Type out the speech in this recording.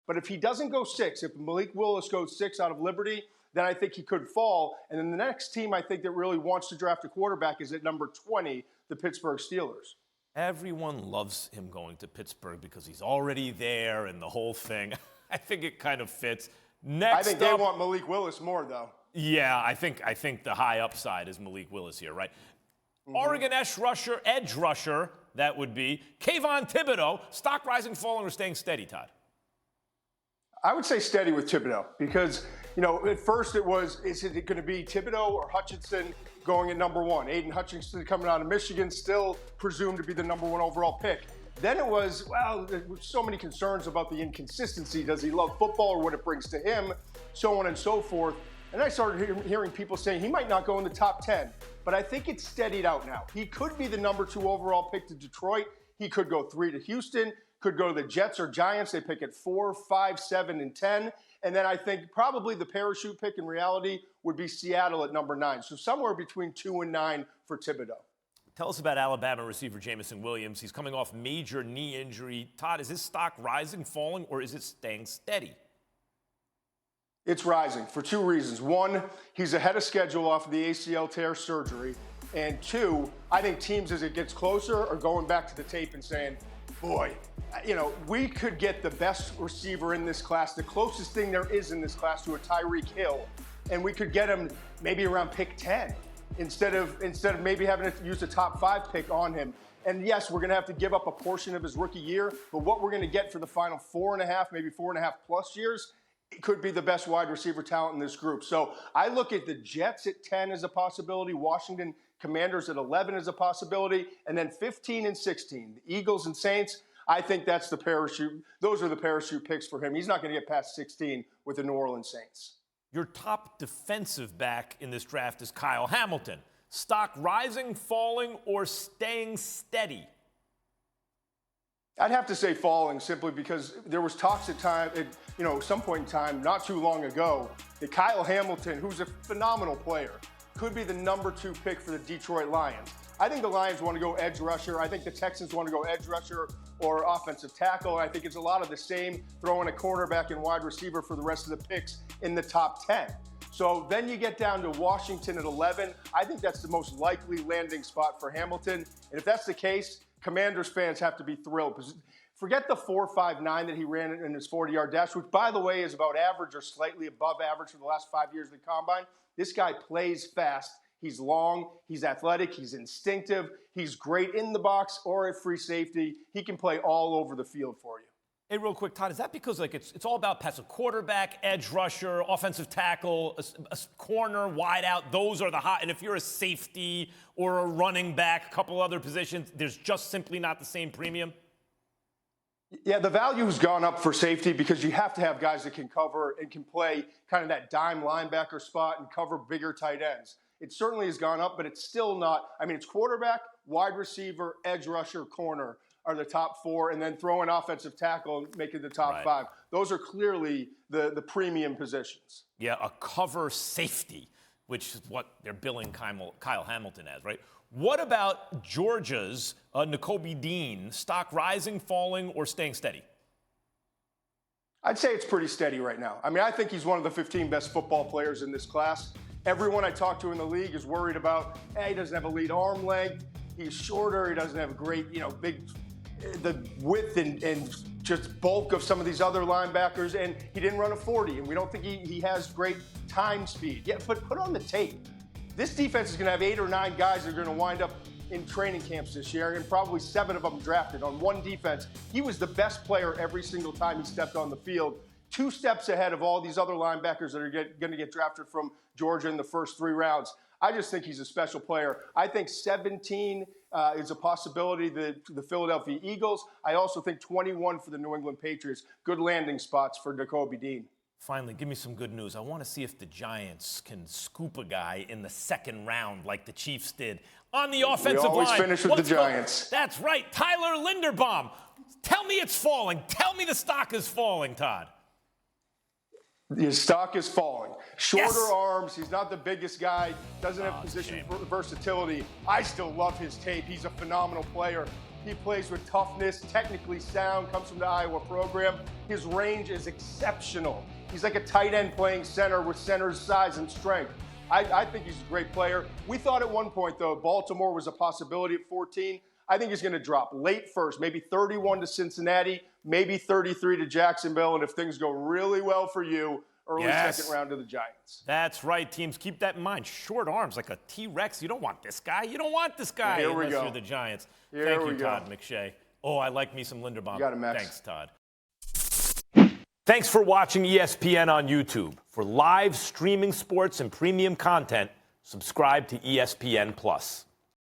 But if he doesn't go 6, if Malik Willis goes 6 out of Liberty, then I think he could fall. And then the next team I think that really wants to draft a quarterback is at number 20, the Pittsburgh Steelers. Everyone loves him going to Pittsburgh because he's already there and the whole thing. I think it kind of fits. Next I think they want Malik Willis more, though. Yeah, I think the high upside is Malik Willis here, right? Oregon edge rusher, that would be Kayvon Thibodeaux. Stock rising, falling, or staying steady, Todd? I would say steady with Thibodeaux because, at first it was, is it going to be Thibodeaux or Hutchinson going at number 1? Aiden Hutchinson coming out of Michigan, still presumed to be the number 1 overall pick. Then it was, there were so many concerns about the inconsistency. Does he love football or what it brings to him? So on and so forth. And I started hearing people saying he might not go in the top 10. But I think it's steadied out now. He could be the number 2 overall pick to Detroit. He could go 3 to Houston, could go to the Jets or Giants. They pick at 4, 5, 7, and 10. And then I think probably the parachute pick in reality would be Seattle at number 9. So somewhere between 2 and 9 for Thibodeaux. Tell us about Alabama receiver Jameson Williams. He's coming off major knee injury. Todd, is his stock rising, falling, or is it staying steady? It's rising for 2 reasons. 1, he's ahead of schedule off of the ACL tear surgery. And 2, I think teams as it gets closer are going back to the tape and saying, boy, we could get the best receiver in this class, the closest thing there is in this class to a Tyreek Hill. And we could get him maybe around pick 10 instead of maybe having to use a top 5 pick on him. And yes, we're going to have to give up a portion of his rookie year, but what we're going to get for the final 4.5, maybe 4.5 plus years, it could be the best wide receiver talent in this group. So I look at the Jets at 10 as a possibility, Washington Commanders at 11 as a possibility, and then 15 and 16, the Eagles and Saints. I think that's the parachute. Those are the parachute picks for him. He's not going to get past 16 with the New Orleans Saints. Your top defensive back in this draft is Kyle Hamilton. Stock rising, falling, or staying steady? I'd have to say falling simply because there was talks at some point in time, not too long ago, that Kyle Hamilton, who's a phenomenal player, could be the number 2 pick for the Detroit Lions. I think the Lions want to go edge rusher. I think the Texans want to go edge rusher or offensive tackle. I think it's a lot of the same, throwing a cornerback and wide receiver for the rest of the picks in the top 10. So then you get down to Washington at 11. I think that's the most likely landing spot for Hamilton. And if that's the case, Commanders fans have to be thrilled. Forget the 4.59 that he ran in his 40-yard dash, which, by the way, is about average or slightly above average for the last 5 years of the Combine. This guy plays fast. He's long. He's athletic. He's instinctive. He's great in the box or at free safety. He can play all over the field for you. Hey, real quick, Todd, is that because it's all about pass, a quarterback, edge rusher, offensive tackle, a corner, wide out? Those are the hot. And if you're a safety or a running back, a couple other positions, there's just simply not the same premium? Yeah, the value's gone up for safety because you have to have guys that can cover and can play kind of that dime linebacker spot and cover bigger tight ends. It certainly has gone up, but it's still not. I mean, it's quarterback, wide receiver, edge rusher, corner are the top 4, and then throw in offensive tackle and make it the top 5. Those are clearly the premium positions. Yeah, a cover safety, which is what they're billing Kyle Hamilton as, right? What about Georgia's Nakobe Dean? Stock rising, falling, or staying steady? I'd say it's pretty steady right now. I mean, I think he's one of the 15 best football players in this class. Everyone I talk to in the league is worried about, he doesn't have elite arm length. He's shorter. He doesn't have a great, the width and just bulk of some of these other linebackers. And he didn't run a 40. And we don't think he has great time speed. Yeah, but put on the tape. This defense is going to have 8 or 9 guys that are going to wind up in training camps this year, and probably 7 of them drafted on one defense. He was the best player every single time he stepped on the field. 2 steps ahead of all these other linebackers that are going to get drafted from Georgia in the first 3 rounds. I just think he's a special player. I think 17 is a possibility for the Philadelphia Eagles. I also think 21 for the New England Patriots. Good landing spots for Nakobe Dean. Finally, give me some good news. I want to see if the Giants can scoop a guy in the 2nd round like the Chiefs did on the offensive line. We always finish with the Giants. That's right. Tyler Linderbaum. Tell me it's falling. Tell me the stock is falling, Todd. His stock is falling. Shorter arms. He's not the biggest guy. Doesn't have position versatility. I still love his tape. He's a phenomenal player. He plays with toughness, technically sound, comes from the Iowa program. His range is exceptional. He's like a tight end playing center with center's size and strength. I think he's a great player. We thought at one point, though, Baltimore was a possibility at 14. I think he's going to drop late first, maybe 31 to Cincinnati, maybe 33 to Jacksonville, and if things go really well for you, early second round to the Giants. That's right, teams. Keep that in mind. Short arms, like a T-Rex. You don't want this guy. You don't want this guy unless you're the Giants. Thank you, Todd McShay. Oh, I like me some Linderbaum. You got it, Max. Thanks, Todd. Thanks for watching ESPN on YouTube. For live streaming sports and premium content, subscribe to ESPN+.